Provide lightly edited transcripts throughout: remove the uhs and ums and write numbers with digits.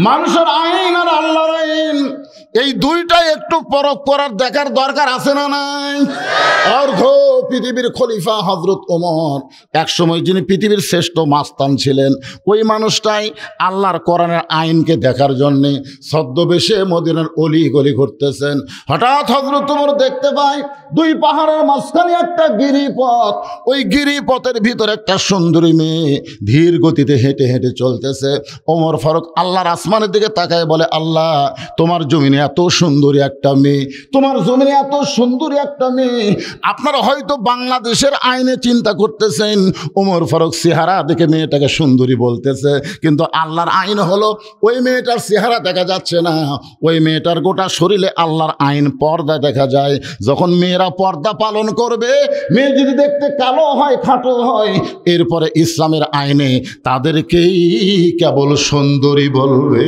মানুষের আইন আর আল্লাহর আইন এই দুইটাই একটু পরখ করার দেখার দরকার আছে না নাই? অর্ঘ পৃথিবীর খলিফা হযরত ওমর, একসময় যিনি পৃথিবীর শ্রেষ্ঠ মাস্তান ছিলেন, ওই মানুষটাই আল্লাহর কোরআনের আইনকে দেখার জন্যে ছদ্মবেশে মদিনার অলি গলি ঘুরতেছেন। হঠাৎ হযরত ওমর দেখতে পায় দুই পাহাড়ের মাঝখানে একটা গিরিপথ, ওই গিরিপথের ভিতরে একটা সুন্দরী মেয়ে ধীর গতিতে হেঁটে হেঁটে চলতেছে। ওমর ফারুক আল্লাহর আসমানের দিকে তাকায় বলে, আল্লাহ, তোমার জমিনে এত সুন্দরী একটা মেয়ে, তোমার জমিনে এত সুন্দরী একটা মেয়ে। আপনারা হয়তো বাংলাদেশের আইনে চিন্তা করতেছেন ওমর ফারুক চেহারা দেখে মেয়েটাকে সুন্দরী বলতেছে, কিন্তু আল্লাহর আইন হলো ওই মেয়েটার চেহারা দেখা যাচ্ছে না, ওই মেয়েটার গোটা শরীরে আল্লাহর আইন পর্দা দেখা যায়। যখন মেয়েরা পর্দা পালন করবে, মেয়ে যদি দেখতে কালো হয়, খাটো হয়, এরপরে ইসলামের আইনে তাদেরকেই কেবল সুন্দরী বলবে।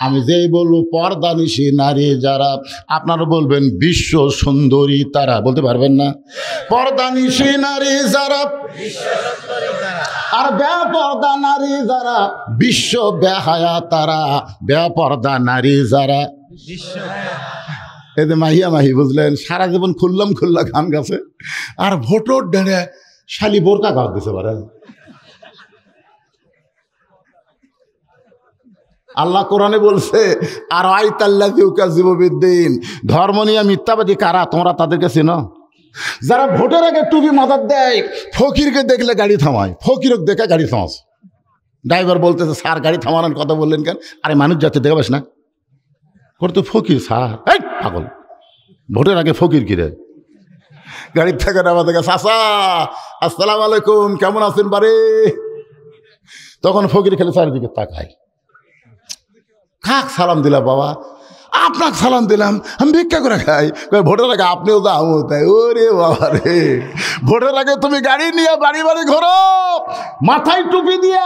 আমি যেই বলবো পর্দা নিশি নারী যারা, আপনারা বলবেন বিশ্ব সুন্দরী তারা, বলতে পারবেন না? পর্দা নিশি নারী যারা আর বেপর্দা নারী যারা, বিশ্ব বেহায়া তারা, বেপর্দা নারী যারা। এতে মাহিয়া মাহি বুঝলেন, সারা জীবন খুললাম গান গাছে, আর ভোটর ডেড়ে শালি বোরকা গাছ দিতে পারে। আল্লাহ কোরআনে বলছে, আর আইতাল্লাযীউকাযিবুবিদ্দিন, ধর্ম নিয়ে মিথ্যাবাদী কারা, তোমরা তাদেরকে চেনো? যারা ভোটের আগে টুপি মাথার দেয়, ফকিরকে দেখলে গাড়ি থামায়, ফকিরক দেখে গাড়ি থামাস। ড্রাইভার বলতেছে, স্যার গাড়ি থামানোর কথা বললেন কেন? আরে মানুষ যাচ্ছে দেখাবেস না, করতে ফকির স্যার, এই পাগল, ভোটের আগে ফকির কিরে গাড়ির থেকে নামা থেকে, চাচা আসসালামু আলাইকুম, কেমন আছেন বারে? তখন ফকির খেলে চারিদিকে তাকায়, কাক সালাম দিলাম বাবা? আপনাকে সালাম দিলাম, আমি ভিক্ষা করে খাই। ভোটের আগে আপনিও তো আমও তাই। ওরে বাবা রে, ভোটের আগে তুমি গাড়ি নিয়ে বাড়ি বাড়ি ঘোরো, মাথায় টুপি দিয়া,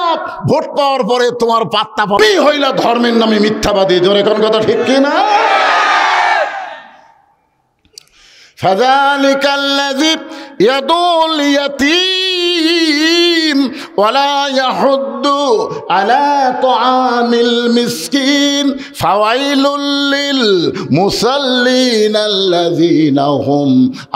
ভোট পাওয়ার পরে তোমার পাত্তা পাবি হইলা ধর্মের নামে মিথ্যাবাদী। জোরে কোন কথা ঠিক কিনা? ফাযালিকাল্লাযী ইয়াদুল ইয়াতীম ওয়ালা ইয়াহুদ্দু আলা তুআমিল মিসকিন ফাওয়াইলুল লিল মুসাল্লিন আল্লাযীনা হুম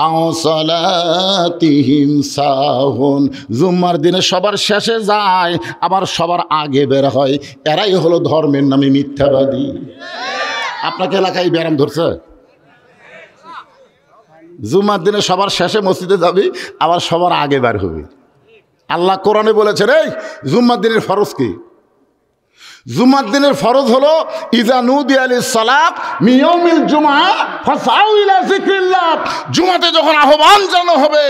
আন সালাতিহিম সাহুন। জুম্মার দিনে সবার শেষে যায়, আবার সবার আগে বের হয়, এরাই হলো ধর্মের নামে মিথ্যাবাদী। আপনাকে এলাকায় ব্যারাম ধরছে? জুম্মার দিনে সবার শেষে মসজিদে যাবি, আবার সবার আগে বের হবি। আল্লাহ কোরআনে বলেছেন, এই জুম্মার দিনের ফরজ কি? জুম্মার দিনের ফরজ হলো ইযা নুদিয়া লিস-সালাত মিন ইয়াউমিল জুমআ ফাসআউ ইলা যিকরিল্লাহ। জুমাতে যখন আহ্বান জানানো হবে,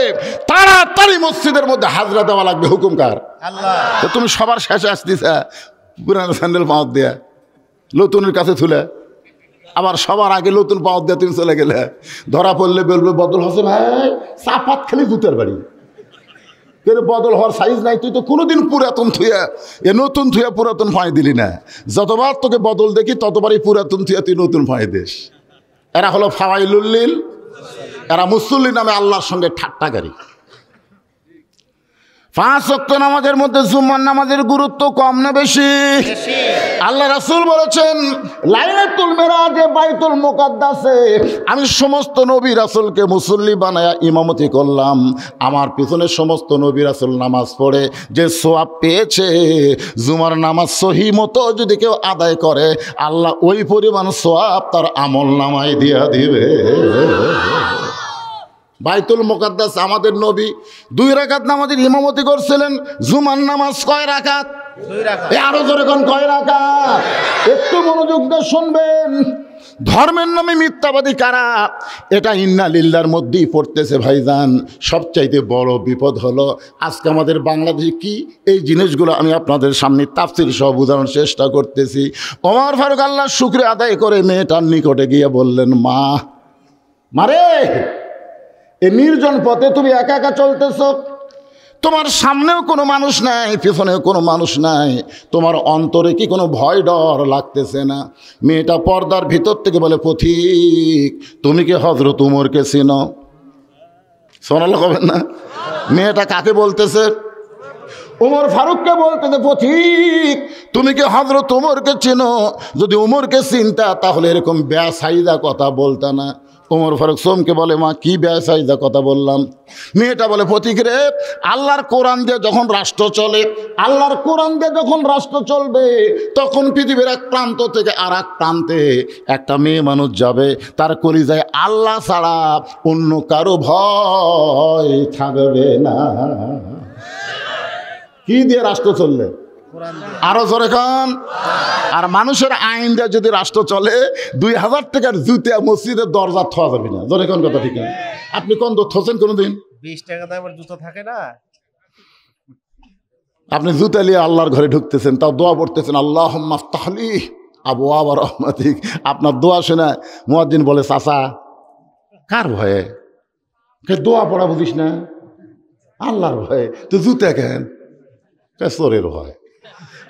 তাড়াতাড়ি মসজিদের মধ্যে হাজরা দেওয়া লাগবে। হুকুম কার? আল্লাহ। তো তুমি সবার শেষে আসতেছা পুরানো স্যান্ডেল পাওয়া দিয়া, নতুনের কাছে তুলে, আবার সবার আগে নতুন পাওয়া দিয়ে তুমি চলে গেলে, ধরা পড়লে বলবে বদল হচ্ছে ভাই, চাপাত খেলি জুতের বাড়ি। কিন্তু বদল হওয়ার সাইজ নাই, তুই তো কোনোদিন পুরাতন থুয়া এ নতুন থুয়া পুরাতন ফাঁই দিলি না। যতবার তোকে বদল দেখি ততবারই পুরাতন থুয়া তুই নতুন ফাঁই দিস। এরা হলো ফাওয়াইলুল লিল, এরা মুসল্লি নামে আল্লাহর সঙ্গে ঠাট্টাকারী। 5 ওয়াক্ত নামাজের মধ্যে জুম্মার নামাজের গুরুত্ব কম না বেশি? আল্লাহ রাসূল বলেছেন, লাইলাতুল মিরাজে বাইতুল মুকাদ্দাসে আমি সমস্ত নবী রাসূলকে মুসল্লি বানায়া ইমামতি করলাম। আমার পিছনে সমস্ত নবী রাসূল নামাজ পড়ে যে সওয়াব পেয়েছে, জুমার নামাজ সহি মতো যদি কেউ আদায় করে, আল্লাহ ওই পরিমাণ সওয়াব তার আমল নামায় দিয়া দিবে। বাইতুল মুকাদ্দাস আমাদের নবী 2 রাকাত নামাজের ইমামতি করছিলেন। জুমার নামাজ কয় রাকাত? 2 রাকাত। আরো জোরে কোন কয় রাকাত? একটু মনোযোগ দিয়ে শুনবেন। ধর্মের নামে মিথ্যাবাদী কারা, এটা ইন্না লিল্লাহর মধ্যেই পড়তেছে ভাইজান। সবচাইতে বড় বিপদ হলো আজকে আমাদের বাংলাদেশে কি, এই জিনিসগুলো আমি আপনাদের সামনে তাফসীর সহ বোঝানোর চেষ্টা করতেছি। ওমর ফারুক আল্লাহর শুকরিয়া আদায় করে মেয়েটার নিকটে গিয়ে বললেন, মা মারে, এই নির্জন পথে তুমি একা একা চলতেছ, তোমার সামনেও কোনো মানুষ নাই, পিছনেও কোনো মানুষ নাই, তোমার অন্তরে কি কোনো ভয় ডর লাগতেছে না? মেয়েটা পর্দার ভিতর থেকে বলে, পথিক তুমি কি হযরত উমরকে চিনো? সুবহানাল্লাহ কবেন না? মেয়েটা কাকে বলতেছে? উমর ফারুককে বলতে পথিক, তুমি কি হযরত উমরকে চেনো? যদি উমরকে চিনতা তাহলে এরকম বেসাইদা কথা বলতা না। উমর ফারুক সোমকে বলে, মা কি বেসাইদা কথা বললাম? মেয়েটা বলে, পথিক রে, আল্লাহর কোরআন দিয়ে যখন রাষ্ট্র চলে, আল্লাহর কোরআন দিয়ে যখন রাষ্ট্র চলবে, তখন পৃথিবীর এক প্রান্ত থেকে আর এক প্রান্তে একটা মেয়ে মানুষ যাবে, তার কলিজায় আল্লাহ ছাড়া অন্য কারো ভয় থাকবে না। কি দিয়ে রাষ্ট্র চললে? আরো জোরে খান। আর মানুষের আইন দিয়ে যদি রাষ্ট্র চলে, 2000 টাকার জুতা মসজিদের দরজা থোয়া যাবে না। জোরে কোন কথা ঠিক না? আপনি কোন থোছেন কোনোদিন? 20 টাকা দামের জুতো থাকে না। আপনি জুতা নিয়ে আল্লাহর ঘরে ঢুকতেছেন, তাও দোয়া পড়তেছেন, আল্লাহুম্মা আফতাহলি আবওয়াবা রাহমাতিক। আপনার দোয়া শুনে মুয়াজ্জিন বলে, চাচা কার ভয়ে? দোয়া পড়া বুঝিস না? আল্লাহর ভয়ে। তো জুতা কেন? চোরের ভয়।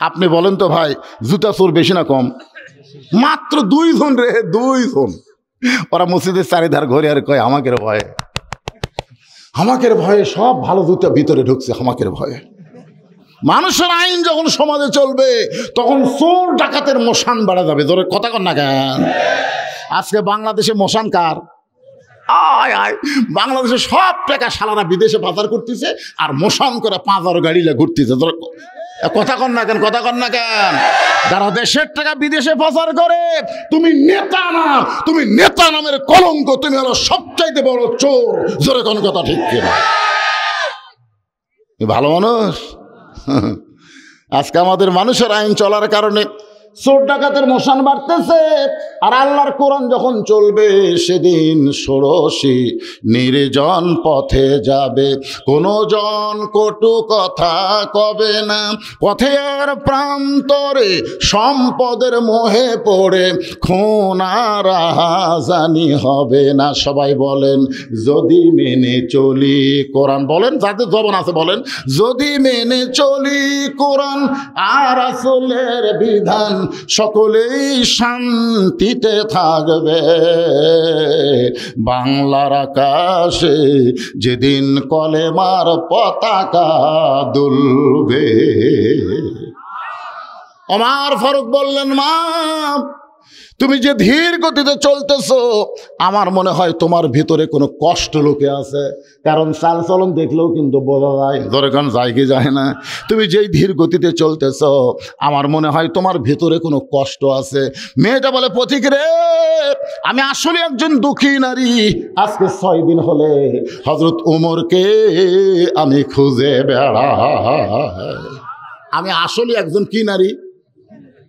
আপনি বলেন তো ভাই, জুতা চোর বেশি না কম? মাত্র 2 জন রে, 2 জন। ওরা মসজিদের চারিধার ঘরে আর কয় হামাকের ভয়ে, হামাকের ভয়ে সব ভালো জুতা ভিতরে ঢুকছে, হামাকের ভয়ে। মানুষের আইন যখন সমাজে চলবে, তখন চোর ডাকাতের মশান বাড়া যাবে। জোরে কথা কন না কেন? আজকে বাংলাদেশে মশান কার? আয় আয়, বাংলাদেশে সব টাকা শালারা বিদেশে পাচার করতেছে, আর মশান করে 5000 গাড়ি ঘুরতেছে। কথা কন না কেন? কথা কন না কেন? যারা দেশের টাকা বিদেশে পাচার করে, তুমি নেতা না, তুমি নেতা নামের কলঙ্ক, তুমি হলো সবচাইতে বড় চোর। জোরে কোন কথা ঠিক কিনা? ভালো মানুষ। আজকে আমাদের মানুষের আইন চলার কারণে চোর ডাকাতের মশান বাড়তেছে। আর আল্লাহর কোরআন যখন চলবে, সেদিন ষোড়শী নির্জন পথে যাবে, কোনো জন কটু কথা কবে না। পথের প্রান্তরে সম্পদের মোহে পড়ে খুন আর রাহাজানি হবে না। সবাই বলেন, যদি মেনে চলি কোরআন। বলেন, যাদের জবান আছে বলেন, যদি মেনে চলি কোরআন আর রাসূলের বিধান, সকলেই শান্তিতে থাকবে। বাংলার আকাশে যেদিন কলেমার পতাকা দুলবে। ওমর ফারুক বললেন, মা তুমি যে ধীর গতিতে চলতেছো, আমার মনে হয় তোমার ভিতরে কোনো কষ্ট লুকে আছে। কারণ চাল চলন দেখলেও কিন্তু বোঝা যায়। দরকার যায় কি যায় না? তুমি যেই ধীর গতিতে চলতেছো, আমার মনে হয় তোমার ভিতরে কোনো কষ্ট আছে। মেয়েটা বলে, পথিক রে, আমি আসলে একজন দুঃখী নারী। আজকে 6 দিন হলে হযরত উমরকে আমি খুঁজে বেড়াই। আমি আসলে একজন কি নারী?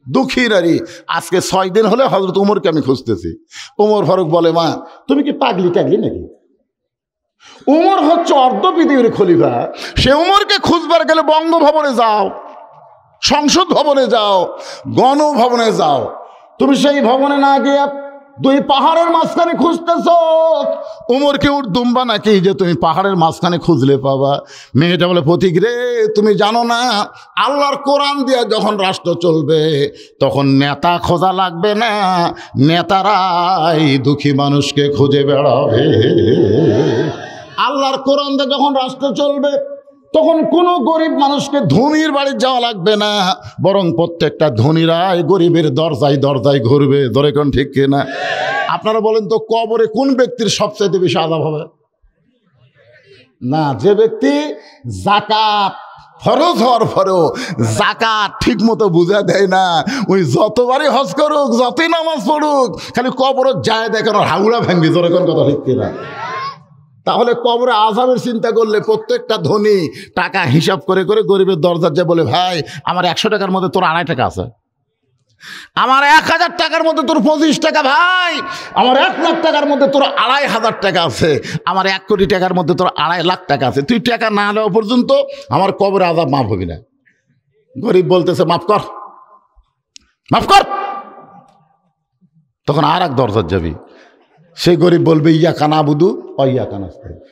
দুঃখী নারী। আজকে 6 দিন হলে হযরত উমরকে আমি খুঁজতেছি। উমর ফারুক বলে, মা তুমি কি পাগলি টাগলি নাকি? উমর হচ্ছে অর্ধ পৃথিবীর খলিফা। সে উমরকে খুঁজবার গেলে বঙ্গভবনে যাও, সংসদ ভবনে যাও, গণভবনে যাও। তুমি সেই ভবনে না গিয়ে 2 পাহাড়ের মাঝখানে খুঁজতেছ। উমর কি উঠ দুম্বা নাকি যে তুমি পাহাড়ের মাঝখানে খুঁজলে পাবা? মেয়েটা বলে, পথিক রে, তুমি জানো না, আল্লাহর কোরআন দিয়ে যখন রাষ্ট্র চলবে, তখন নেতা খোঁজা লাগবে না, নেতারাই দুঃখী মানুষকে খুঁজে বেড়াবে। আল্লাহর কোরআন দিয়ে যখন রাষ্ট্র চলবে, তখন কোনো গরিব মানুষকে ধনীর বাড়ি যাওয়া লাগবে না, বরং প্রত্যেকটা ধনীরাই গরিবের দরজায় দরজায় ঘুরবে। ধরে কোন ঠিক কিনা? আপনারা বলেন তো, কবরে কোন ব্যক্তির সবচেয়ে বেশি আযাব হবে? না, যে ব্যক্তি যাকাত ফরজ হওয়ার পরেও যাকাত ঠিক মতো বুঝা দেয় না, ওই যতবারই হজ করুক, যতই নামাজ পড়ুক, খালি কবর যায় দেখেন হাগুড়া ভেঙ্গি। ধরে কোন কথা ঠিক কিনা? তাহলে কবরে আযাবের চিন্তা করলে প্রত্যেকটা ধনী টাকা হিসাব করে করে গরিবের দরজার যে বলে, ভাই আমার 100 টাকার মধ্যে তোর 2.5 টাকা আছে, আমার 1000 টাকার মধ্যে তোর 25 টাকা, ভাই আমার 1 লাখ টাকার মধ্যে তোর 2500 টাকা আছে, আমার 1 কোটি টাকার মধ্যে তোর 2.5 লাখ টাকা আছে, তুই টাকা না নেওয়া পর্যন্ত আমার কবরে আযাব মাফ হবি না। গরিব বলতেছে, মাফ কর, মাফ কর। তখন আর এক দরজার যাবি, সেই গরিব বলবে, ইয়া কানা বুধু ও ইয়া কানা,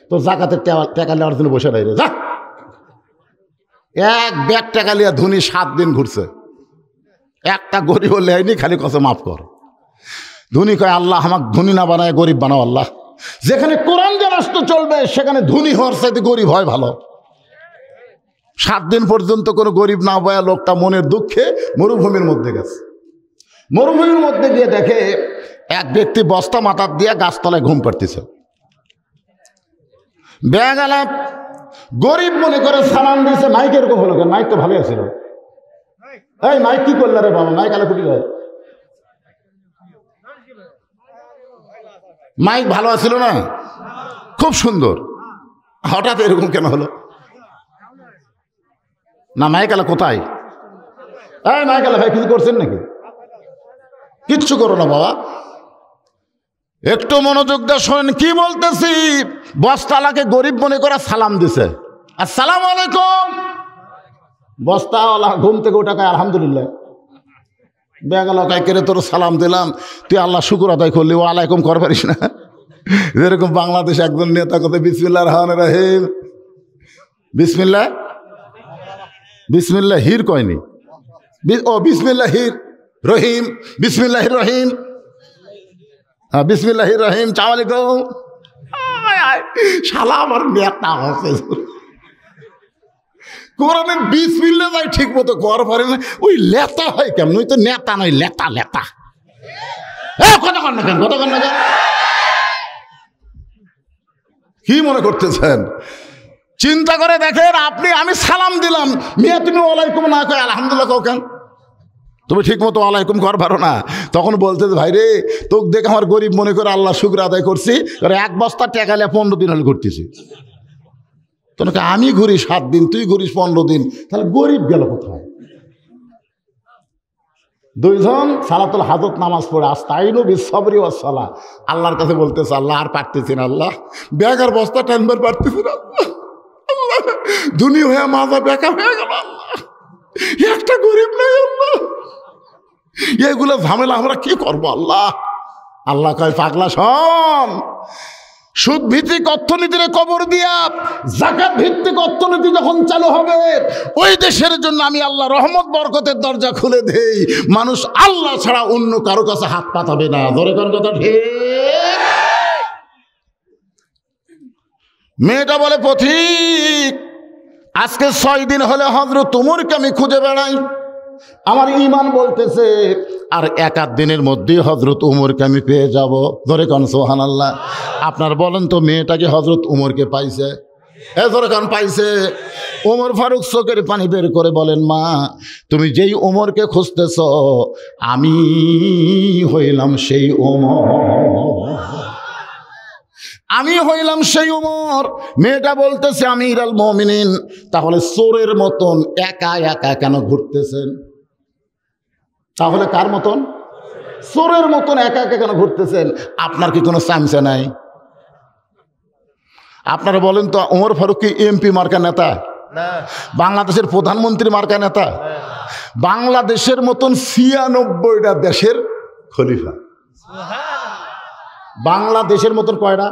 তো জাকাতের টাকা নেওয়ার জন্য বসে রইলে যা। 1 ব্যাগ টাকা লিয়া ধনী 7 দিন ঘুরছে, একটা গরিব লেয়নি, খালি কসে মাফ কর। ধনী কয়, আল্লাহ আমাকে ধনী না বানায় গরিব বানাও আল্লাহ। যেখানে কোরআন যে রাষ্ট্র চলবে, সেখানে ধনী হওয়ার চাইতে গরিব হয় ভালো। 7 দিন পর্যন্ত কোনো গরিব না বয়া লোকটা মনের দুঃখে মরুভূমির মধ্যে গেছে। মরুভূমির মধ্যে গিয়ে দেখে এক ব্যক্তি বস্তা মাথার দিয়ে গাছতলায় ঘুম পাড়তেছে। ব্যাগ আলাপ গরিব মনে করে সালাম দিয়েছে। মাইক এরকম হলো কেন? মাইক তো ভালো আছিল। এই মাইক কি করলে রে বাবা? মাইক আলো কুটি হয়, মাইক ভালো আছিল না, খুব সুন্দর, হঠাৎ এরকম কেন হলো? না মাইক আলো কোথায়? এই মাইক আলো ভাই কিছু করছেন নাকি? কিচ্ছু করো না বাবা, একটু মনোযোগ দিয়ে শোনেন কি বলতেছি। বস্তাওয়ালাকে গরিব মনে করে সালাম দিছে, আসসালামু আলাইকুম। বস্তাওয়ালা ঘুম থেকে ওটা কয় আলহামদুলিল্লাহ। বেগালাকায় কেড়ে তোর সালাম দিলাম, তুই আল্লাহ শুকুর আদায় করলি, ও আলাইকুম কর পারিস না? যেরকম বাংলাদেশ একজন নেতা কথা বিসমিল্লাহির রহমানির রহিম, বিসমিল্লাহ বিসমিল্লাহ হির কয়নি, ও বিসমিল্লাহির রহিম, বিসমিল্লাহির রহিম, হ্যাঁ বিসমিল্লাহির রহিম, সালাম আলাইকুম। শালা আমার নেতা আছে কোরআনের বিসমিল্লাহ যাই ঠিক মতো কর পারে না, ওই লেতা হয় কেমন? ওই তো নেতা নয়, লেতা লেতা। কথা কর না কেন, কথা কর না কেন? কি মনে করতেছেন? চিন্তা করে দেখেন আপনি, আমি সালাম দিলাম, মিয়া তুমি ওয়ালাইকুম না কয় আলহামদুলিল্লাহ কও কেন? তুমি ঠিক মতো ওয়ালাইকুম কর পারো না। তখন বলতে ভাই রে, তোকে দেখে আমার গরিব মনে করে আল্লাহ শুক্র আদায় করছি, এক বস্তা টেকালে 15 দিন হলে ঘুরতেছি। তোকে আমি ঘুরি 7 দিন, তুই ঘুরিস 15 দিন, তাহলে গরিব গেল কোথায়? দুইজন সালাতুল হাজত নামাজ পড়ে আস্তাইনু বিসসবরি ওয়াস সালাহ, আল্লাহর কাছে বলতেছে আল্লাহ আর পারতেছি না, আল্লাহ ব্যাগের বস্তা টানবার পারতেছি না, আল্লাহ দুনিয়া হয়ে মাজা বেকা হয়ে গেল, আল্লাহ একটা গরিব নেই, আল্লাহ এগুলো ঝামেলা আমরা কি করবো আল্লাহ? আল্লাহ কয় পাগলা শোন, সুদ ভিত্তিক অর্থনীতির কবর দিয়া যাকাত ভিত্তিক অর্থনীতি যখন চালু হবে, ওই দেশের জন্য আমি আল্লাহ রহমত বরকতের দরজা খুলে দেই, মানুষ আল্লাহ ছাড়া অন্য কারো কাছে হাত পাতাবে না। ধরে কোন কথা ঠিক? মেয়েটা বলে পথিক, আজকে 6 দিন হলে হযরত উমরকে আমি খুঁজে বেড়াই, আমার ঈমান বলতেছে আর 1-8 দিনের মধ্যেই হযরত উমরকে আমি পেয়ে যাব। ধরে কোন সুবহানাল্লাহ। আপনার বলেন তো মেয়েটাকে হযরত উমরকে পাইছে? ধরে কোন পাইছে? ওমর ফারুক চোখের পানি বের করে বলেন, মা তুমি যেই ওমরকে খুঁজতেছ আমি হইলাম সেই ওমর, আমি হইলাম সেই ওমর। মেয়েটা বলতেছে আমিরুল মুমিনিন, তাহলে চোরের মতন একা একা কেন ঘুরতেছেন? তাহলে কার মতন? চোরের মতন একা একা কেন ঘুরতেছেন? আপনার কি কোনো চামচা নাই? আপনারা বলেন তো ওমর ফারুক কি এমপি মার্কা নেতা? বাংলাদেশের প্রধানমন্ত্রী মার্কা নেতা? বাংলাদেশের মতন 96টা দেশের খলিফা। বাংলাদেশের মতন কয়টা?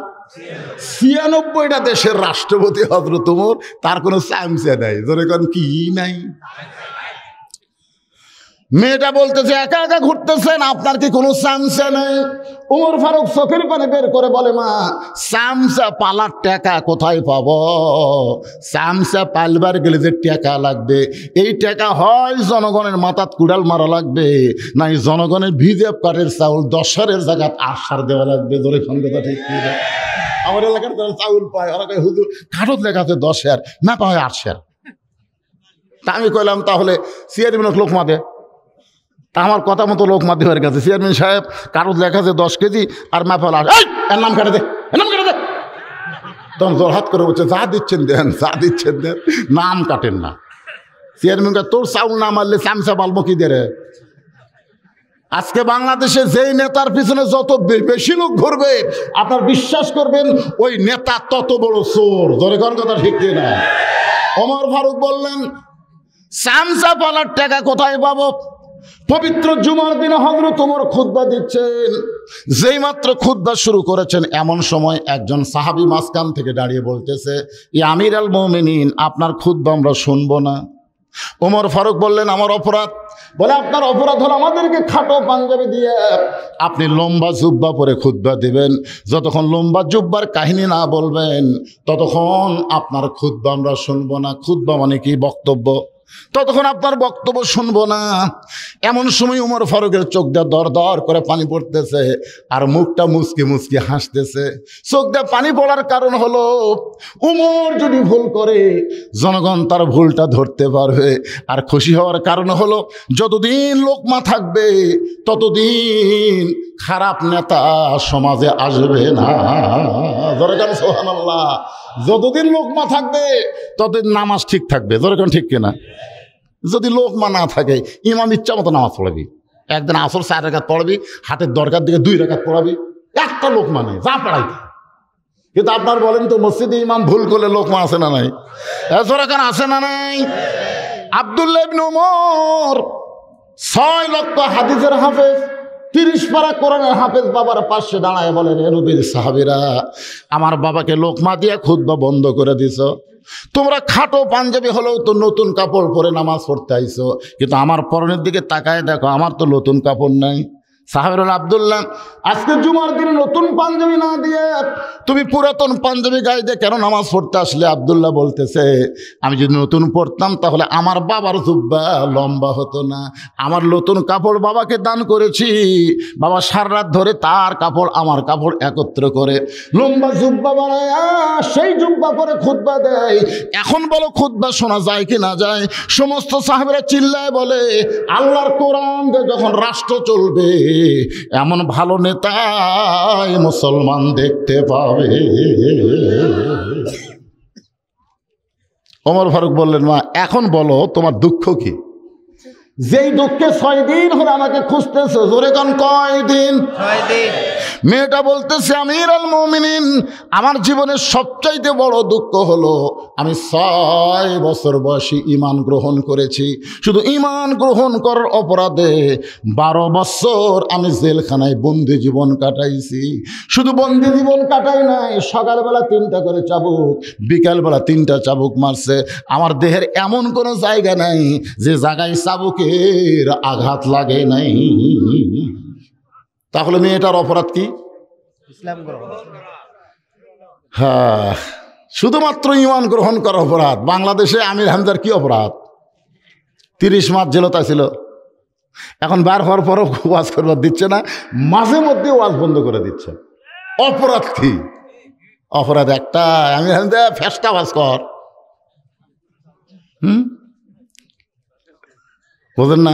96টা দেশের রাষ্ট্রপতি হযরত ওমর, তার কোনো চামচা নাই। ধরে কোন কি নাই? মেয়েটা বলতেছে একা একা ঘুরতেছেন, আপনার কি কোনো চামচা নেই? ওমর ফারুক চোখের পানি বের করে বলে, মা চামচা পালার টাকা কোথায় পাব? চামচা পালবার গেলে যে টাকা লাগবে, এই টাকা হয় জনগণের মাথাত কুড়াল মারা লাগবে, নাই জনগণের ভিজে কাঠের চাউল 10 সারের জায়গায় 8 সার দেওয়া লাগবে। ধরে কোন কথা ঠিক? আমার এলাকার যারা চাউল পায় ওরা কয় হুজুর কাঠত লেখা আছে 10 সার, না পায় 8 সার। তা আমি কইলাম তাহলে চেয়ারম্যান লোক মাদে, তা আমার কথা মতো লোক মাধ্যমের কাছে চেয়ারম্যান সাহেব কারোর লেখা আছে 10 কেজি আর মাফাল এর নাম কাটে দে, এর নাম কাটে দে। তখন জোরহাত করে বলছে যা দিচ্ছেন দেন, যা দিচ্ছেন দেন, নাম কাটেন না। চেয়ারম্যান তোর চাউল না মারলে চামচা পালবো কি দে? আজকে বাংলাদেশে যেই নেতার পিছনে যত বেশি লোক ঘুরবে, আপনার বিশ্বাস করবেন ওই নেতা তত বড় চোর। ধরে কোন কথা ঠিক না? ওমর ফারুক বললেন চামচা পালার টাকা কোথায় পাবো? পবিত্র জুমার দিনে হযরত ওমর খুতবা দিচ্ছেন, যেই মাত্র খুতবা শুরু করেছেন এমন সময় একজন সাহাবী মাঝখান থেকে দাঁড়িয়ে বলতেছে, ইয়া আমিরুল মুমিনিন, আপনার খুতবা আমরা শুনবো না। ওমর ফারুক বললেন আমার অপরাধ। বলে আপনার অপরাধ হলো আমাদেরকে খাটো পাঞ্জাবি দিয়ে আপনি লম্বা জুব্বা পরে খুতবা দিবেন। যতক্ষণ লম্বা জুব্বার কাহিনী না বলবেন ততক্ষণ আপনার খুতবা আমরা শুনবো না। খুতবা মানে কি? বক্তব্য। ততক্ষণ আপনার বক্তব্য শুনবো না। এমন সময় উমর ফারুকের চোখ দিয়ে দর দর করে পানি পড়তেছে আর মুখটা মুচকি মুচকি হাসতেছে। চোখ দিয়ে পানি পড়ার কারণ হলো উমর যদি ভুল করে জনগণ তার ভুলটা ধরতে পারবে। আর খুশি হওয়ার কারণ হলো যতদিন লোকমা থাকবে ততদিন খারাপ নেতা সমাজে আসবে না। দরকার সুবহানাল্লাহ। যতদিন লোকমা থাকবে ততদিন নামাজ ঠিক থাকবে। দরকার ঠিক কিনা? যদি লোকমা না থাকে ইমাম ইচ্ছা মতো নামাজ পড়াবি। একদিন আসর 4 রাকাত পড়াবি, হাটের দরকার দিকে 2 রাকাত পড়াবি, একটা লোকমা নেই, যা পড়াইতে। কিন্তু আপনার বলেন তো মসজিদে ইমাম ভুল করলে লোকমা আছে না নাই? এছাড়া আছে না নাই? আব্দুল্লাহ ইবনে উমর 6 লক্ষ হাদিসের হাফেজ, 30 পারা কোরআনের হাফেজ বাবার পাশে দাঁড়ায় বলে, রে নবীর সাহাবীরা, আমার বাবাকে লোকমা দিয়ে খুতবা বন্ধ করে দিছ। তোমরা খাটো পাঞ্জাবি হলেও তো নতুন কাপড় পরে নামাজ পড়তে আইছো, কিন্তু আমার পরনের দিকে তাকায় দেখো আমার তো নতুন কাপড় নাই। সাহাবীরা, আব্দুল্লাহ আজকে জুমার দিনে নতুন পাঞ্জাবি না দিয়ে তুমি পুরাতন পাঞ্জাবি গায়ে দিয়ে কেন নামাজ পড়তে আসলে? আব্দুল্লাহ বলতেছে, আমি যদি নতুন পড়তাম তাহলে আমার বাবার জুব্বা লম্বা হতো না। আমার নতুন কাপড় বাবাকে দান করেছি, বাবা সারা রাত ধরে তার কাপড় আমার কাপড় একত্র করে লম্বা জুব্বা বানায় সেই জুব্বা পরে খুতবা দেয়। এখন বলো খুতবা শোনা যায় কি না যায়? সমস্ত সাহাবীরা চিল্লায় বলে, আল্লাহর কোরআন দিয়ে যখন রাষ্ট্র চলবে এমন ভালো নেতাই মুসলমান দেখতে পাবে। ওমর ফারুক বললেন, মা এখন বলো তোমার দুঃখ কি? যেই দুঃখে 6 দিন হলে আমাকে খুঁজতেছে। জোরে কোন কয়দিন? 6 দিন। মেয়েটা বলতেছে, আমিরুল মুমিনিন, আমার জীবনের সবচাইতে বড় দুঃখ হলো আমি 6 বছর বয়সী ঈমান গ্রহণ করেছি। শুধু ঈমান গ্রহণ করার অপরাধে 12 বছর আমি জেলখানায় বন্দি জীবন কাটাইছি। শুধু বন্দি জীবন কাটাই নাই, সকালবেলা 3টা করে চাবুক, বিকালবেলা 3টা চাবুক মারছে। আমার দেহের এমন কোনো জায়গা নাই যে জায়গায় চাবুকের আঘাত লাগে নাই। তাহলে মেয়েটার অপরাধ কি? ইসলাম গ্রহণ। হ্যাঁ, শুধুমাত্র ঈমান গ্রহণ করার অপরাধ। বাংলাদেশে আমির হামজার কি অপরাধ? 30 মাস জেলতা ছিল। এখন বার হওয়ার পরও ওয়াজ করবার দিচ্ছে না, মাঝে মধ্যে ওয়াজ বন্ধ করে দিচ্ছে। অপরাধ কি? অপরাধ একটা, আমির হামজা ফেস্টা ওয়াজ কর। বোঝেন না?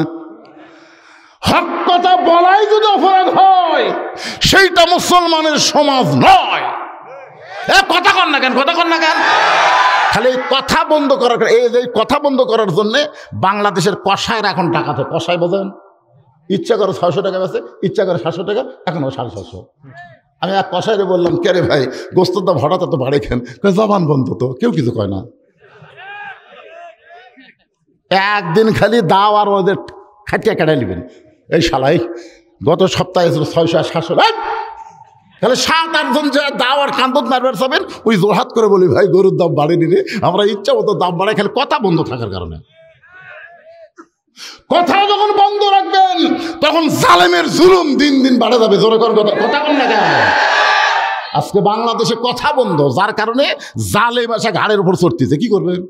হক কথা বলাই যদি অপরাধ হয় সেইটা মুসলমানের সমাজ নয়। কথা কর না কেন? কথা কর না কেন? খালি কথা বন্ধ করার, এই যে কথা বন্ধ করার জন্য বাংলাদেশের কষায়রা এখন টাকাতে কষায়, বোঝেন? ইচ্ছা করে 600 টাকা বেছে, ইচ্ছা করে 700 টাকা, এখনো 750। আমি এক কষাইরে বললাম, কে রে ভাই গোস্তর দাম হঠাৎ এত বাড়ে কেন? জবান বন্ধ তো, কেউ কিছু কয় না। একদিন খালি দাও আর ওদের খাটিয়া কেটাই নেবেন। এই শালাই গত সপ্তাহে 600 আর 700, তাহলে 7-8 জন যে দাও আর কান্দত মারবার যাবেন, ওই জোরহাত করে বলি, ভাই গরুর দাম বাড়েনি রে, আমরা ইচ্ছা মতো দাম বাড়াই, খালি কথা বন্ধ থাকার কারণে। কথা যখন বন্ধ রাখবেন তখন জালেমের জুলুম দিন দিন বাড়ে যাবে। জোরে কর কথা, কথা বল না কেন? আজকে বাংলাদেশে কথা বন্ধ, যার কারণে জালেম এসে ঘাড়ের উপর চড়তেছে। কি করবেন?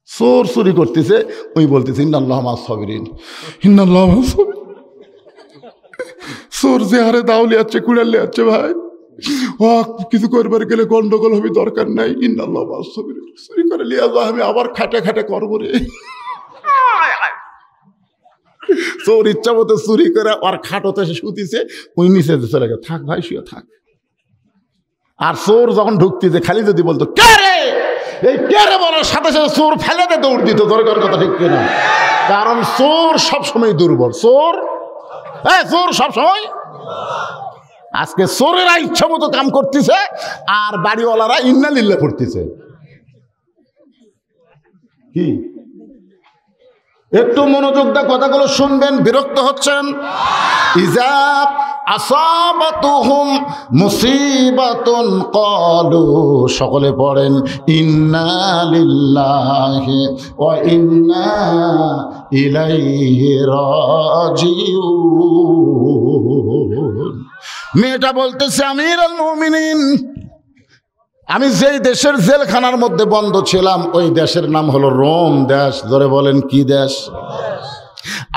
চোর চুরি করতেছে, ওই বলতেছে ইন্নাল্লাহ মা'আস সাবিরিন, ইন্নাল্লাহ মা'আস সাবিরিন। চোর যে হারে দাউলি আছে, কুড়ালে আছে, ভাই ও কিছু করবার গেলে গন্ডগোল হবে, দরকার নাই। ইন্নাল্লাহ মা'আস সাবিরিন। চুরি করে লিয়া যা, আমি আবার খাটে খাটে করবো রে। চোর ইচ্ছা মতো চুরি করে আর খাটোতে সে শুতিছে, ওই নিচে চলে গেছে, থাক ভাই শুয়ে থাক। আর চোর যখন ঢুকতেছে খালি যদি বলতো কে রে, এই কে রে বলার সাথে সাথে চোর ফেলে দিয়ে দৌড় দিত। দরকার কথা ঠিক কিনা? কারণ চোর সবসময় দুর্বল। চোর সবসময়। আজকে চোরেরা ইচ্ছা মতো কাম করতেছে আর বাড়িওয়ালারা ইন্নালিল্লাহ করতেছে। কি একটু মনোযোগ দিয়ে কথাগুলো শুনবেন, বিরক্ত হচ্ছেন? ইজা আসাবাতুহুম মুসিবাতুন ক্বালু, সকলে পড়েন ইন্না লিল্লাহি ওয়া ইন্না ইলাইহি রাজিউন। মেয়েটা বলতেছে আমিরুল মুমিনিন, আমি যেই দেশের জেলখানার মধ্যে বন্ধ ছিলাম ওই দেশের নাম হলো রোম দেশ। ধরে বলেন কি দেশ?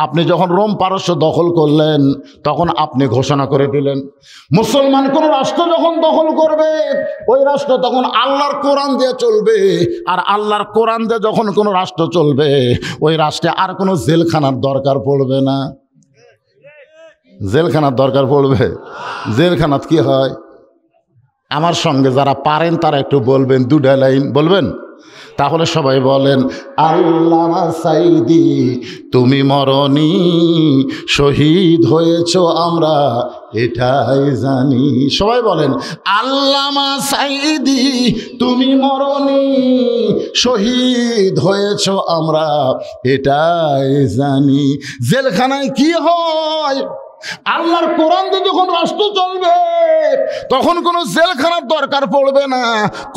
আপনি যখন রোম পারস্য দখল করলেন তখন আপনি ঘোষণা করে দিলেন মুসলমান কোন রাষ্ট্র যখন দখল করবে ওই রাষ্ট্র তখন আল্লাহর কোরআন দিয়ে চলবে, আর আল্লাহর কোরআন দিয়ে যখন কোনো রাষ্ট্র চলবে ওই রাষ্ট্রে আর কোনো জেলখানার দরকার পড়বে না। জেলখানার দরকার পড়বে? জেলখানাত কি হয়? আমার সঙ্গে যারা পারেন তারা একটু বলবেন, দুটা লাইন বলবেন। তাহলে সবাই বলেন আল্লামা সাইদি তুমি মরনি, শহীদ হয়েছ আমরা এটাই জানি। সবাই বলেন আল্লামা সাইদি তুমি মরনি, শহীদ হয়েছ আমরা এটাই জানি। জেলখানায় কি হয়? আল্লাহর কোরআন দিয়ে যখন রাষ্ট্র চলবে তখন কোনো জেলখানার দরকার পড়বে না।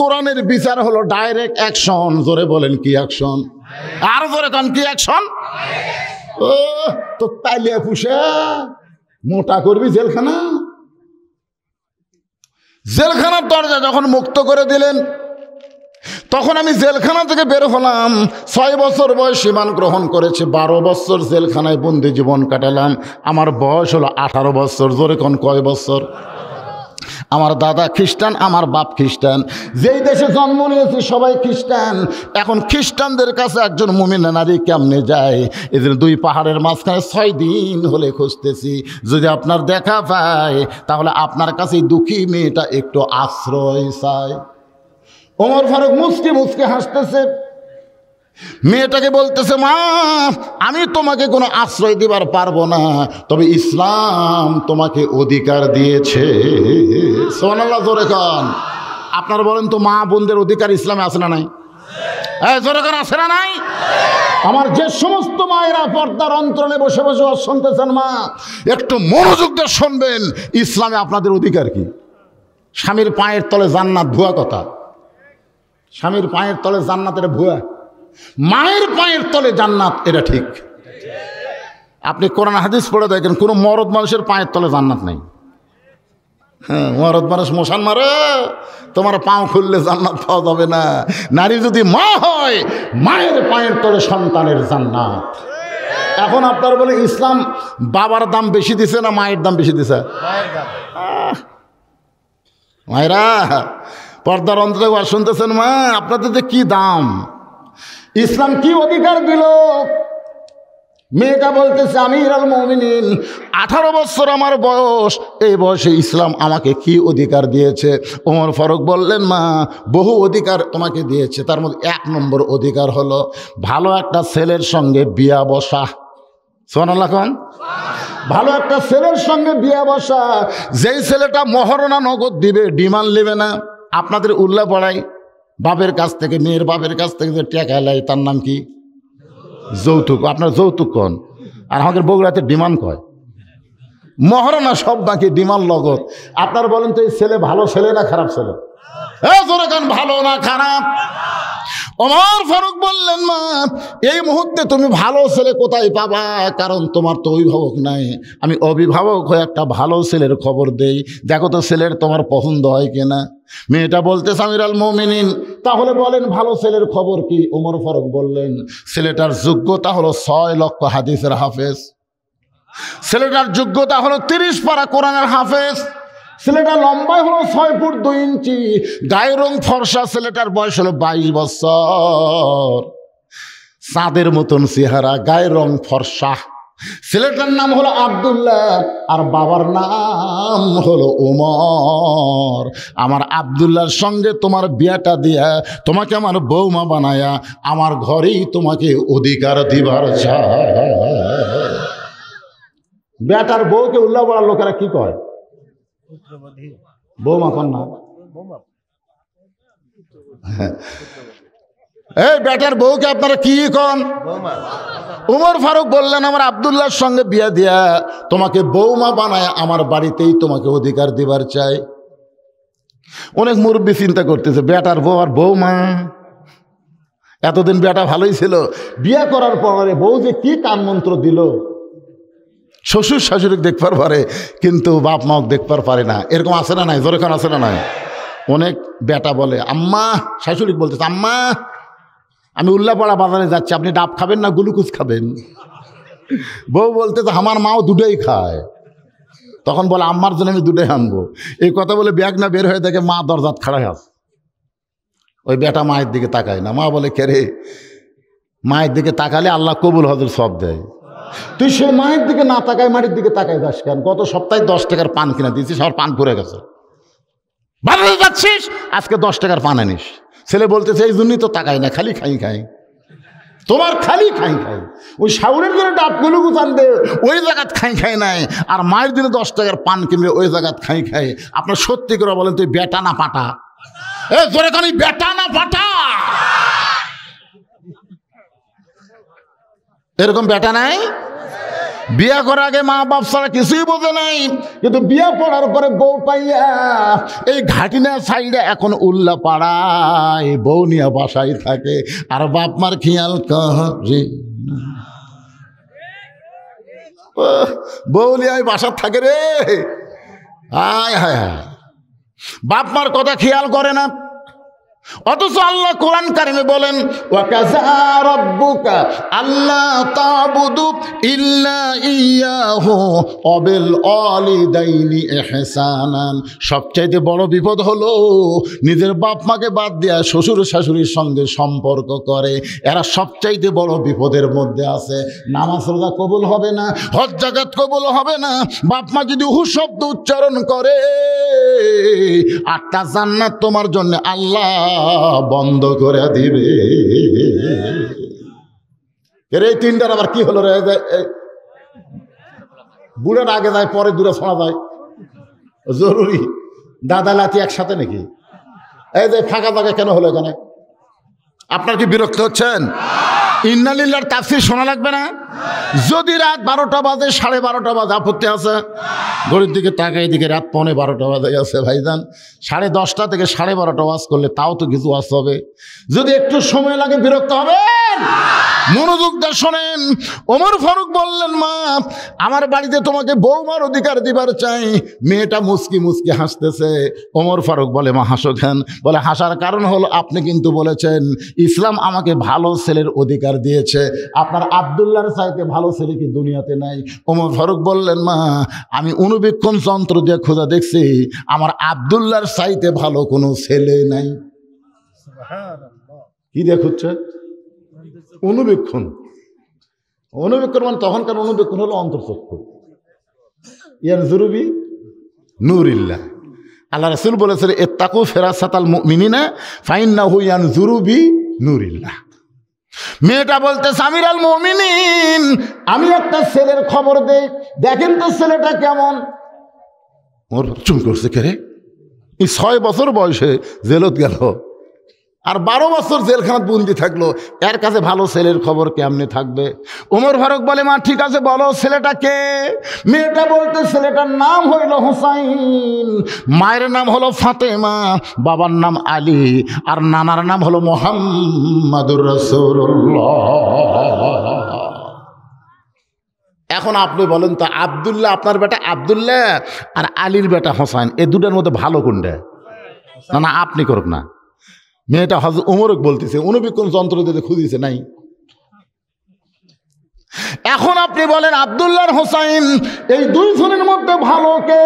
কোরআনের বিচার হলো ডাইরেক্ট অ্যাকশন। জোরে বলেন কি অ্যাকশন? আর জোরে কান কি অ্যাকশন? ও তো তাইলে পুষে মোটা করবি জেলখানা। জেলখানার দরজা যখন মুক্ত করে দিলেন তখন আমি জেলখানা থেকে বের হলাম। 6 বছর বয়সে ঈমান গ্রহণ করেছে, 12 বছর জেলখানায় বন্দি জীবন কাটালাম। আমার বয়স হলো 18 বছর। জোরে কোন কয় বছর? আমার দাদা খ্রিস্টান, আমার বাপ খ্রিস্টান, যেই দেশে জন্ম নিয়েছি সবাই খ্রিস্টান। এখন খ্রিস্টানদের কাছে একজন মুমিনা নারী কেমনে যায়? এদের 2 পাহাড়ের মাঝখানে 6 দিন হলে খুঁজতেছি। যদি আপনার দেখা পায় তাহলে আপনার কাছে দুঃখী মেয়েটা একটু আশ্রয় চায়। ওমর ফারুক মুচকে মুচকে হাসতেছে, মেয়েটাকে বলতেছে মা আমি তোমাকে কোনো আশ্রয় দিবার পারবো না, তবে ইসলাম তোমাকে অধিকার দিয়েছে। সুবহানাল্লাহ জোরে কান। আপনারা বলেন তো মা বোনদের অধিকার ইসলামে আছে না নাই? হ্যাঁ জোরে কান, আছে না নাই? আমার যে সমস্ত মায়েরা পর্দার অন্তরালে বসে বসে শুনতেছেন মা একটু মনোযোগ দিয়ে শুনবেন, ইসলামে আপনাদের অধিকার কি? স্বামীর পায়ের তলে জান্নাত ভুয়া কথা। স্বামীর পায়ের তলে জান্নাত এটা ভুয়া, মায়ের পায়ের তলে জান্নাত এটা ঠিক। আপনি কোরআন হাদিস পড়ে দেখেন কোনো মরদ মানুষের পায়ের তলে জান্নাত নাই। হ্যাঁ, মরদ মানুষ মশান মারে, তোমার পাও খুললে জান্নাত পাওয়া যাবে না। নারী যদি মা হয় মায়ের পায়ের তলে সন্তানের জান্নাত। এখন আপনারা বলে ইসলাম বাবার দাম বেশি দিছে না মায়ের দাম বেশি দিছে? মায়েরা পর্দার অন্তরে শুনতেছেন মা আপনাদের যে কি দাম, ইসলাম কি অধিকার দিল? মেয়েটা বলতেছে আমিরুল মুমিনিন 18 বছর আমার বয়স, এই বয়সে ইসলাম আমাকে কি অধিকার দিয়েছে? ওমর ফারুক বললেন মা বহু অধিকার তোমাকে দিয়েছে, তার মধ্যে 1 নম্বর অধিকার হলো ভালো একটা ছেলের সঙ্গে বিয়া বসা। সুবহানাল্লাহ খান। ভালো একটা ছেলের সঙ্গে বিয়া বসা, যেই ছেলেটা মহারণা নগদ দিবে, ডিমান্ড নেবে না। আপনাদের উল্লাহ পড়াই বাপের কাছ থেকে, মেয়ের বাপের কাছ থেকে যে টাকা লাই তার নাম কি? যৌতুক। আপনার যৌতুক কন, আর আমাদের বগুড়াতে ডিমান্ড কয়। মহারণা সব বাকি, ডিমান্ড লগত। আপনার বলেন তো এই ছেলে ভালো ছেলে না খারাপ ছেলে? জোরে কান, ভালো না খারাপ? ওমর ফারুক বললেন মা এই মুহূর্তে তুমি ভালো ছেলে কোথায় পাবা? কারণ তোমার তো অভিভাবক নাই। আমি অভিভাবক হয়ে একটা ভালো ছেলের খবর দেই, দেখো তো ছেলের তোমার পছন্দ হয় কিনা। মেয়েটা বলতেছে আমিরুল মুমিনিন তাহলে বলেন ভালো ছেলের খবর কি? ওমর ফারুক বললেন ছেলেটার যোগ্যতা হলো 6 লক্ষ হাদিসের হাফেজ, ছেলেটার যোগ্যতা হলো 30 পারা কোরআনের হাফেজ, ছেলেটা লম্বাই হলো 6 ফুট 2 ইঞ্চি, গায়ের রং ফর্সা, ছেলেটার বয়স হলো 22 বছর, চাঁদের মতন চেহারা, গায়ের রং ফর্সা। ছেলেটার নাম হলো আব্দুল্লাহ আর বাবার নাম হলো ওমর। আমার আব্দুল্লাহর সঙ্গে তোমার বিয়াটা দিয়া তোমাকে আমার বৌমা বানায়া আমার ঘরেই তোমাকে অধিকার দিবার চায়। বেটার বউকে উল্লাহ বলার লোকেরা কি কয়? বৌমা কন না। এই বেটার বউকে আপনারা কি কন? বৌমা। উমর ফারুক বললেন, আমার আব্দুল্লাহর সঙ্গে বিয়া দিয়া তোমাকে বৌমা বানায় আমার বাড়িতেই তোমাকে অধিকার দিবার চাই। অনেক মুরব্বী চিন্তা করতেছে, বেটার বউ আর বৌমা, এতদিন বেটা ভালোই ছিল, বিয়া করার পরে বউ যে কি কান মন্ত্র দিল। শ্বশুর শাশুড়ি দেখবার পারে কিন্তু বাপ মাও দেখবার পারে না, এরকম আছে না নাই? জোরেখান আছে না নাই? অনেক বেটা বলে আম্মা, শাশুড়ি বলতেছে আম্মা আমি উল্লাপাড়া বাজারে যাচ্ছি, আপনি ডাব খাবেন না গ্লুকোজ খাবেন? বউ বলতেছে আমার মাও দুটোই খায়। তখন বলে আম্মার জন্য আমি দুটোই আনবো। এই কথা বলে ব্যাগ না বের হয়ে দেখে মা দরজাত খাড়াই আছে। ওই বেটা মায়ের দিকে তাকায় না। মা বলে কে রে? মায়ের দিকে তাকালে আল্লাহ কবুল হজর সব দেয়। তুই সে মায়ের দিকে না তাকায় মাটির দিকে তাকায় যাস কেন? গত সপ্তাহে 10 টাকার পান কিনা দিয়েছিস, আমার পান পড়ে গেছে, বাজারে যাচ্ছিস আজকে 10 টাকার পান আনিস। ছেলে বলতেছে এই জন্যই তো তাকাই না, খালি খাই খাই, তোমার খালি খাই খাই। ওই শাউরের জন্য ডাবগুলো গুছান দে, ওই জায়গাত খাই খাই নাই, আর মায়ের দিনে 10 টাকার পান কিনলে ওই জায়গাত খাই খাই। আপনার সত্যি করে বলেন তুই বেটা না পাটা? এ জোরে কানি, বেটা না পাটা? এরকম বেটা নাই? বিয়া করার আগে মা বাপ ছাড়া কিছুই বোঝে নাই, কিন্তু বিয়া পড়ার পরে বউ পাইয়া এই ঘাটিনা সাইডে এখন উল্লা পাড়ায় বউ নিয়ে বাসায় থাকে, আর বাপ মার খেয়াল করে বউ নিয়ে বাসার থাকে রে। আয় হায় হায়, বাপ মার কথা খেয়াল করে না। অথচ আল্লাহ কোরআন কারিমে বলেন ওয়াকাযা রাব্বুকা আল্লা তা'বুদু ইল্লা ইয়্যাহু ওয়া বিল ওয়ালিদাইনি ইহসানান। সবচাইতে বড় বিপদ হলো নিজের বাপ মাকে বাদ দিয়া শ্বশুর শাশুড়ির সঙ্গে সম্পর্ক করে, এরা সবচাইতে বড় বিপদের মধ্যে আছে। নামাজ রোজা কবুল হবে না, হজ যাকাত কবুল হবে না, বাপ মা যদি হু শব্দ উচ্চারণ করে 8টা জান্নাত তোমার জন্য আল্লাহ বন্ধ করে দিবে। এর এই 3টার আবার কি হলো রে? বুড়ার আগে যায় পরে দূরে ছড়া যায়, জরুরি। দাদা লাতি একসাথে নাকি? এই যে ফাঁকা জায়গায় কেন হলো এখানে? আপনার কি বিরক্ত হচ্ছেন? ইন্নালিল্লাহর তাফসীর শোনা লাগবে না? যদি রাত 12টা বাজে, 12:30 বাজে, আপত্তি আছে? ঘড়ির দিকে তাকাই দিকে রাত 11:15 বাজে গেছে ভাইজান। 10:30 থেকে 12:30 ওয়াজ করলে তাও তো কিছু ওয়াজ হবে। যদি একটু সময় লাগে বিরক্ত হবেন? মনোযোগ দিয়ে শোনেন। ওমর ফারুক বললেন মা আমার বাড়িতে তোমাকে বৌমার অধিকার দিবার চাই। মেয়েটা মুচকি মুচকি হাসতেছে। ওমর ফারুক বলে মা হাসো কেন? বলে হাসার কারণ হলো আপনি কিন্তু বলেছেন ইসলাম আমাকে ভালো ছেলের অধিকার দিয়েছে, আপনার আব্দুল্লাহর চাইতে ভালো ছেলে কি দুনিয়াতে নাই? ওমর ফারুক বললেন মা আমি অনুবীক্ষণ যন্ত্র দিয়ে খোঁজা দেখছি আমার আব্দুল্লাহর চাইতে ভালো কোনো ছেলে নাই। কি দেখছে? অনুবীক্ষণ। অনুবীক্ষণ মানে তখনকার অনুবীক্ষণ হলো অন্তর্চক্ষু। ইয়ানজুরু বি নূরিল্লাহ। আল্লাহ রাসূল বলেছেন ইত্তাকু ফিরাসাতাল মুমিনিনা ফাইন্নাহু ইয়ানজুরু বি নূরিল্লাহ। মেয়েটা বলতেছে আমিরাল মুমিনিন আমি একটা ছেলের খবর দেই, দেখেন তো ছেলেটা কেমন। ওর চুপ করছে কে রে? এই 6 বছর বয়সে জেলত গেল, আর 12 বছর জেলখানাত বন্দি থাকলো, এর কাছে ভালো ছেলের খবর কেমনে থাকবে? ওমর ফারুক বলে মা ঠিক আছে বলো ছেলেটা কে? মেয়েটা বলতে ছেলেটার নাম হইল হুসাইন, মায়ের নাম হলো ফাতেমা, বাবার নাম আলী, আর নানার নাম হলো মুহাম্মাদুর রাসূলুল্লাহ। এখন আপনি বলেন তো আব্দুল্লাহ আপনার বেটা আব্দুল্লাহ আর আলীর বেটা হোসাইন, এই দুটার মধ্যে ভালো কোনটা? না না আপনি করুক না। মেয়েটা হযরত ওমরক বলতেছে অনুবীক্ষণ যন্ত্র দিয়ে খুঁজিছে নাই। এখন আপনি বলেন আব্দুল্লাহর হোসাইন এই দুইজনের মধ্যে ভালো কে?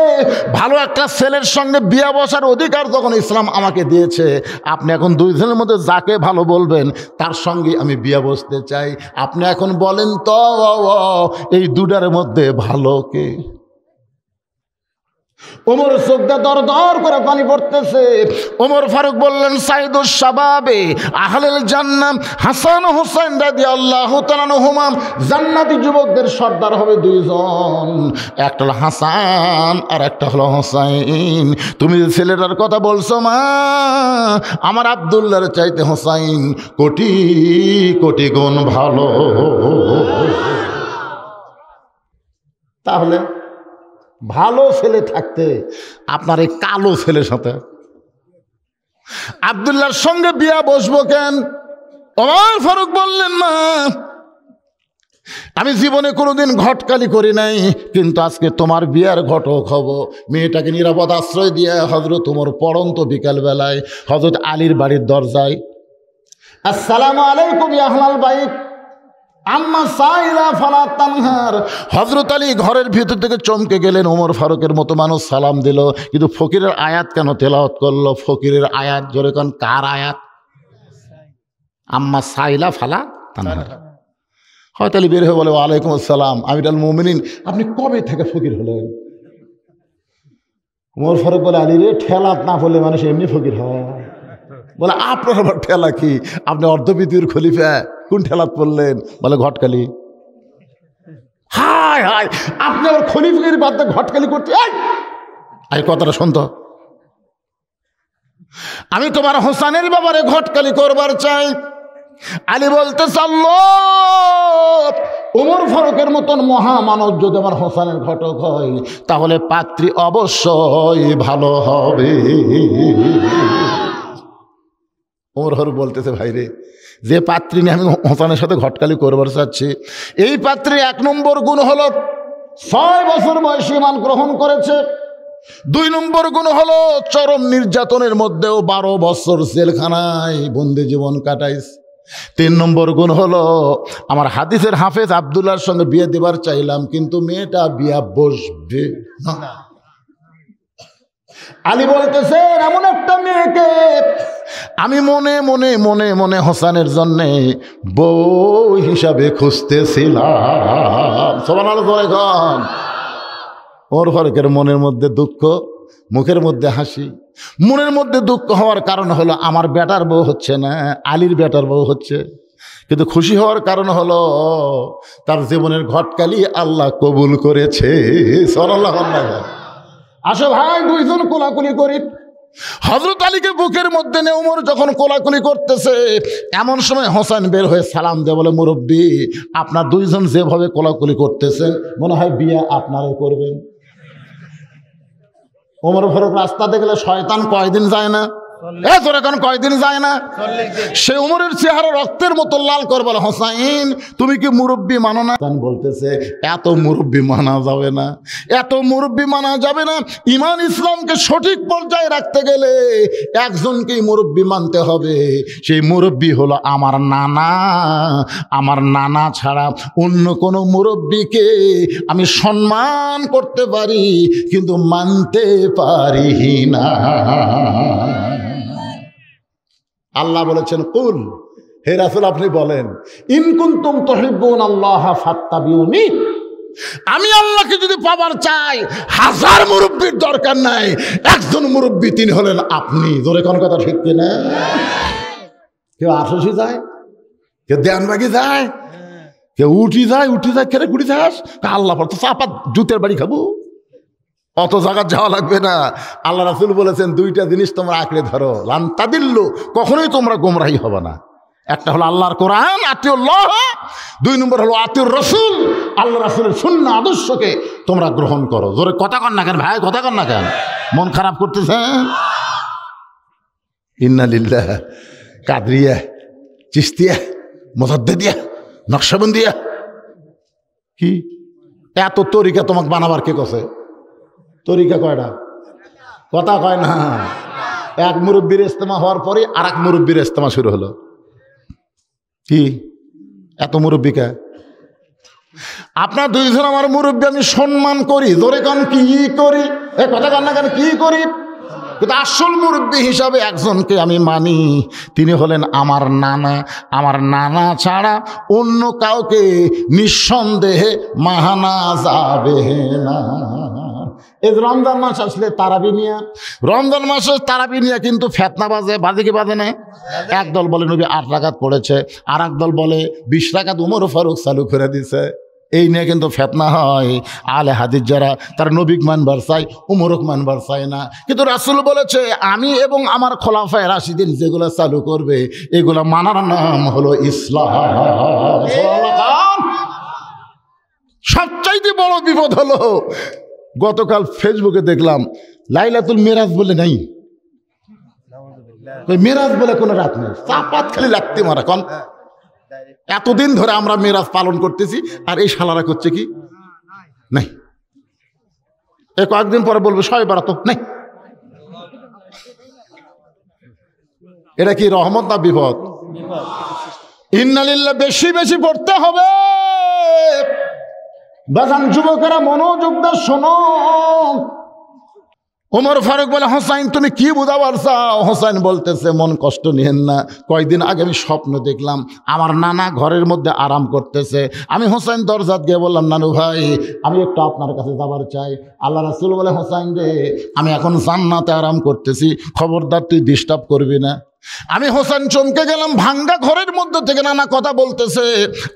ভালো একটা ছেলের সঙ্গে বিয়ে বসার অধিকার যখন ইসলাম আমাকে দিয়েছে, আপনি এখন দুইজনের মধ্যে যাকে ভালো বলবেন তার সঙ্গে আমি বিয়ে বসতে চাই। আপনি এখন বলেন তো এই দুটার মধ্যে ভালো কে? ওমর চোখটা দর দর করে পানি পড়তেছে। ওমর ফারুক বললেন, সাইদুস শাবাবে আহলেল জান্নাহ হাসান ও হুসাইন রাদিয়াল্লাহু তাআলা আনহুমা, জান্নাতি যুবকদের সর্দার হবে দুইজন, একটা হলো হাসান আর একটা হলো হুসাইন। তুমি যে ছেলেটার কথা বলছো মা, আমার আব্দুল্লাহর চাইতে হুসাইন কোটি কোটি গুণ ভালো। তাহলে ভালো ছেলে থাকতে আপনার এই কালো ছেলের সাথে আব্দুল্লাহর সঙ্গে বিয়া বসবো কেন? ওমর ফারুক বললেন, মা আমি জীবনে কোনোদিন ঘটকালি করি নাই, কিন্তু আজকে তোমার বিয়ার ঘটক হব। মেয়েটাকে নিরাপদ আশ্রয় দিয়ে হযরত ওমর পড়ন্ত বিকালবেলায় হযরত আলীর বাড়ির দরজায়, আসসালামু আলাইকুম ইয়া আহলাল বাইত আম্মা সাইলা ফালা তানহার। হযরত আলী ঘরের ভিতর থেকে চমকে গেলেন। ওমর ফারুকের মতো মানুষ সালাম দিল, কিন্তু ফকিরের আয়াত কেন তেলাওয়াত করলো? ফকিরের আয়াত জোরে কোন, কার আয়াত? আম্মা সাইলা ফালা তানহার। হয়তো আলী বের হয়ে বলে, ওয়ালাইকুম আসসালাম আমিরুল মুমিনিন, আপনি কবে থেকে ফকির হলেন? ওমর ফারুক বলে, আলী রে, ঠেলাত না পড়লে মানুষ এমনি ফকির হয়। বলে, আপনার আবার ঠেলা কি? আপনি অর্ধপৃথিবীর খলিফা, কোন ঠেলাত পড়লেন? বলে, ঘটকালি। হায় হায়, আপনি আবার খলিফাগির বাদ দিয়ে ঘটকালি করতে? এই কথাটা শুনতো, আমি তোমার হোসেনের ব্যাপারে ঘটকালি করবার চাই। আলী বলতে চাল্লো, ওমর ফারুকের মতন মহামানব যদি আমার হোসেনের ঘটক হয়, তাহলে পাত্রী অবশ্যই ভালো হবে। ওমর ফারুক বলতেছে, ভাইরে, যে পাত্রী নিয়ে আমি হোসেনের সাথে ঘটকালি করবার চাচ্ছি, এই পাত্রী 1 নম্বর গুণ হলো 6 বছর বয়সে ঈমান গ্রহণ করেছে। 2 নম্বর গুণ হলো চরম নির্যাতনের মধ্যেও 12 বছর জেলখানায় বন্দি জীবন কাটাইছে। 3 নম্বর গুণ হলো, আমার হাদিসের হাফেজ আব্দুল্লাহর সঙ্গে বিয়ে দেবার চাইলাম, কিন্তু মেয়েটা বিয়া বসবে না। আলী বলতেছে, এমন একটা মেয়েকে আমি মনে মনে মনে মনে হোসেনের জন্য বউ হিসাবে খুঁজতেছিলাম। সুবহানাল্লাহ। ওমর ফারুকের মনের মধ্যে দুঃখ, মুখের মধ্যে হাসি। মনের মধ্যে দুঃখ হওয়ার কারণ হলো আমার বেটার বউ হচ্ছে না, আলীর বেটার বউ হচ্ছে। কিন্তু খুশি হওয়ার কারণ হলো তার জীবনের ঘটকালি আল্লাহ কবুল করেছে। সুবহানাল্লাহ। আসো ভাই, 2 জন কোলাকুলি করি। হযরত আলীকে বুকের মধ্যে নিয়ে ওমর যখন কোলাকুলি করতেছে, এমন সময় হোসেন বের হয়ে সালাম দেয়, বলে, মুরব্বী, আপনার 2 জন যেভাবে কোলাকুলি করতেছেন, মনে হয় বিয়ে আপনারাই করবেন। ওমর ফারুক রাস্তাতে গেলে শয়তান কয়দিন যায় না? কয়দিন যায় না? সে উমরের চেহারা রক্তের মতো লাল কর, বলে, হোসাইন, তুমি কি মুরব্বী মানো না? বলতেছে, এত মুরব্বী মানা যাবে না, এত মুরব্বী মানা যাবে না। ঈমান ইসলামকে সঠিক পর্যায়ে রাখতে গেলে একজনকেই মুরব্বী মানতে হবে। সেই মুরব্বী হলো আমার নানা। আমার নানা ছাড়া অন্য কোনো মুরব্বীকে আমি সম্মান করতে পারি, কিন্তু মানতে পারি না। আল্লাহ বলেছেন, কুল, হে রাসূল, আপনি বলেন, ইন কুনতুম তুহিব্বুনাল্লাহ ফাত্তাবিউনি, আমি আল্লাহকে যদি পাবার চাই 1000 মুরব্বির দরকার নাই, একজন মুরব্বী, তিনি হলেন আপনি। জোরে কোন কথা ঠিক কিনা? কেউ আশি যায়, কেউ দেয়ানবাগি যায়, কেউ উঠি যায়, কেড়ে কুড়ি যাস, আল্লাহ পর তো চাপা জুতের বাড়ি খাবো, অত জায়গা যাওয়া লাগবে না। আল্লাহ রাসূল বলেছেন, 2টা জিনিস তোমরা আঁকড়ে ধরো, লান তাদিল্লু, কখনোই তোমরা গোমরাহী হবে না। একটা হলো আল্লাহর কোরআন, আতিউল্লাহ। 2 নম্বর হলো আতিউর রাসূল, আল্লাহ রাসূলের সুন্নাহ আদর্শকে তোমরা গ্রহণ করো। জোরে কথা কন না কেন ভাই? কথা কন না কেন? মন খারাপ করতেছেন? ইন্না লিল্লাহ, কাদরিয়া, চিশতিয়া, মুজাদ্দিদিয়া, নকশবন্দিয়া, কি এত তরিকা তোমাকে বানাবার কে কছে? তরিকা কয়টা? কথা কয় না। এক মুরব্বীর ইজতেমা হওয়ার পরে আর এক মুরব্বীর ইজতেমা শুরু হলো। কি এত মুরব্বীকে? আপনার 2 জন আমার মুরব্বী, আমি সম্মান করি। জোরে কান, কি করি? এ কথা কান না কেন? কি করি? কিন্তু আসল মুরব্বী হিসাবে একজনকে আমি মানি, তিনি হলেন আমার নানা। আমার নানা ছাড়া অন্য কাউকে নিঃসন্দেহে মানা যাবে না। এই যে রমজান মাস আসলে তারাবি নিয়ে, রমজান মাসে তারাবি নিয়ে কিন্তু ফেতনা বাজে কি বাজে না? একদল বলে নবী 8 রাকাত পড়েছে, আর একদল বলে 20 রাকাত উমর ফারুক চালু করে দিছে। এই নিয়ে কিন্তু ফেতনা হয়। আলে হাদিস যারা তারা নবিক মানবার চাই, উমরক মানবার চায় না। কিন্তু রাসূল বলেছে আমি এবং আমার খোলাফায়ে রাশিদিন যেগুলো চালু করবে এগুলো মানার নাম হলো ইসলাম। সবচাইতে বড় বিপদ হলো গতকাল ফেসবুকে দেখলাম লাইলাতুল মেরাজ বলে নাই, মেরাজ বলে কোনো রাত নেই, চাপাত খালি লাগতে মারা। কন এতদিন ধরে আমরা মেরাজ পালন করতেছি আর এই শালারা করছে কি নাই। এ কয়েকদিন পরে বলবে সবাই বাড়াতো নাই। এটা কি রহমত না বিপদ? ইন্নালিল্লাহ বেশি বেশি পড়তে হবে। বাজান যুবকেরা মনোযোগ দিয়ে শোনো। ওমর ফারুক বলে হোসাইন তুমি কি বুঝাবার চাও? হোসাইন বলতেছে মন কষ্ট নিয়েন না, কয়েকদিন আগে আমি স্বপ্ন দেখলাম আমার নানা ঘরের মধ্যে আরাম করতেছে। আমি হোসাইন দরজাত গিয়ে বললাম নানু ভাই আমি একটু আপনার কাছে যাবার চাই। আল্লাহ রাসূল বলে হোসাইন রে আমি এখন জান্নাতে আরাম করতেছি, খবরদার তুই ডিস্টার্ব করবি না। আমি হোসেন চমকে গেলাম, ভাঙ্গা ঘরের মধ্যে থেকে নানা কথা বলতেছে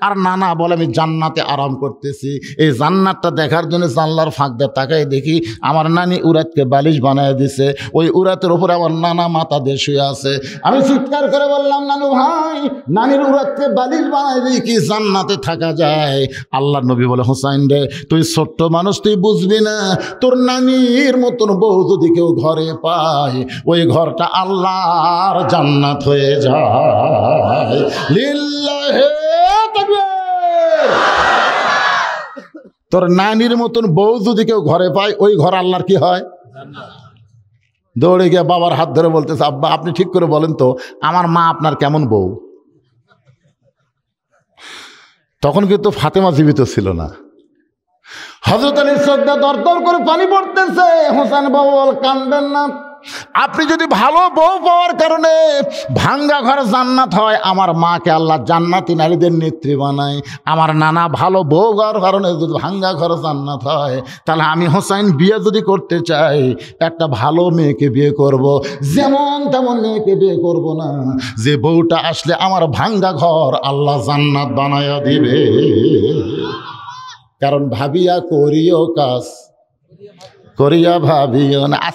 আর নানা বলে আমি জান্নাতে আরাম করতেছি। এই জান্নাতটা দেখার জন্য জানলার ফাঁক দিয়ে তাকাই দেখি আমার নানি উরাতকে বালিশ বানায় দিছে, ওই উরাতের উপরে আমার নানা মাথা দিয়ে শুয়ে আছে। আমি চিৎকার করে বললাম নানু ভাই নানির উরাতকে বালিশ বানায় দিই কি জান্নাতে থাকা যায়? আল্লাহ নবী বলে হোসাইন রে তুই ছোট্ট মানুষ তুই বুঝবি না, তোর নানির মতন বউ যদি কেউ ঘরে পায় ওই ঘরটা আল্লাহর জান্নাত হয়ে যায়। লিল্লাহে তাকবীর। তোর নানির মতন বউ যদি কেউ ঘরে পায় ওই ঘর আল্লাহর কি হয়? দৌড়ে গিয়ে বাবার হাত ধরে বলতেছে আব্বা আপনি ঠিক করে বলেন তো আমার মা আপনার কেমন বউ? তখন কিন্তু ফাতেমা জীবিত ছিল না। হযরত আলীর চোখ দিয়ে দরদর করে পানি পড়তেছে। হোসেন বাবু বল কাঁদবেন না, আপনি যদি ভালো বউ পাওয়ার কারণে ভাঙ্গা ঘর জান্নাত হয়, আমার মাকে আল্লাহ জান্নাতি নারীদের নেত্রী বানায়। আমার নানা ভালো বউ হওয়ার কারণে যদি ভাঙ্গা ঘর জান্নাত হয়, তাহলে আমি হোসাইন বিয়ে যদি করতে চাই একটা ভালো মেয়েকে বিয়ে করব। যেমন তেমন মেয়েকে বিয়ে করব না, যে বউটা আসলে আমার ভাঙ্গা ঘর আল্লাহ জান্নাত বানায়া দিবে। কারণ ভাবিয়া করিও কাজ করিয়া ভাবিও না।